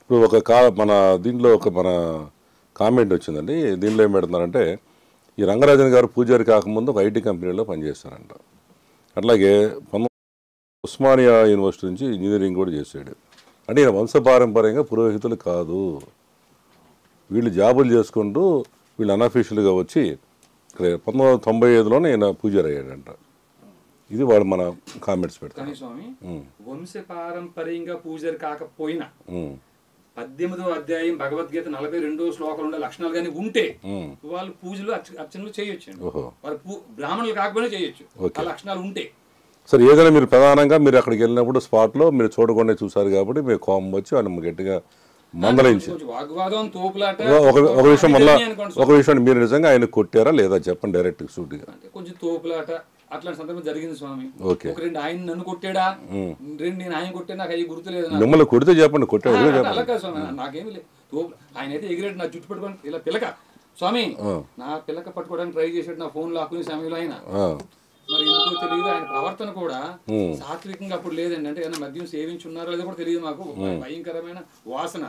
ఇప్పుడు మన దీంట్లో మన కామెంట్ వచ్చిందండి. దీనిలో ఏం పెడుతున్నారంటే ఈ రంగరాజన్ గారు పూజారి కాకముందు ఒక ఐటీ కంపెనీలో పనిచేస్తారంట. అట్లాగే ఉస్మానియా యూనివర్సిటీ నుంచి ఇంజనీరింగ్ కూడా చేశాడు. అంటే ఈయన వంశపారంపర్యంగా పురోహితులు కాదు, వీళ్ళు జాబులు చేసుకుంటూ వీళ్ళు అన్అఫీషియల్గా వచ్చి 1995లోనే ఈయన పూజారి అయ్యాడంట. ఇది వాడు మన కామెంట్స్ పెడతారు. స్వామి వంశపారంపర్యంగా పూజారి కాకపోయినా 18వ అధ్యాయం భగవద్గీత 42వ శ్లోకంలో లక్షణాలు కానీ ఉంటే వాళ్ళు పూజలు అర్చనలు చేయొచ్చు. వాళ్ళు బ్రాహ్మణులు కాకపోయినా చేయొచ్చు ఆ లక్షణాలు ఉంటే. సరే, ఏదైనా మీరు ప్రధానంగా మీరు అక్కడికి వెళ్ళినప్పుడు స్పాట్లో మీరు చూడకుండా చూసారు కాబట్టి మీరు కోపం వచ్చి ఆయన గట్టిగా మందలించి ఒక విషయం మీరు నిజంగా ఆయన కొట్టారా లేదా చెప్పండి డైరెక్ట్ సూటిగా. కొంచెం తోపులాట అట్లాంటి సందర్భం జరిగింది స్వామి. ఒక రెండు ఆయన నన్ను కొట్టాడా, రెండు నేను ఆయన కొట్టాడు, నాకు అవి గుర్తులేదు. మిమ్మల్ని కొడితే చెప్పండి కొట్టాడు. అలా కాదు స్వామి, నాకేమి లేదు. ఆయన అయితే ఎగిరేడు, నా జుట్టు పట్టుకొని ఇలా పిలక స్వామి నా పిలక పట్టుకోవడానికి ట్రై చేసాడు, నా ఫోన్ లాక్కునే సమయంలో ఆయన. మరి ఎందుకో తెలియదు, ఆయన ప్రవర్తన కూడా సాత్వికంగా అప్పుడు లేదండి. అంటే ఏమైనా మద్యం సేవించి ఉన్నారో లేదో కూడా తెలియదు మాకు. భయంకరమైన వాసన.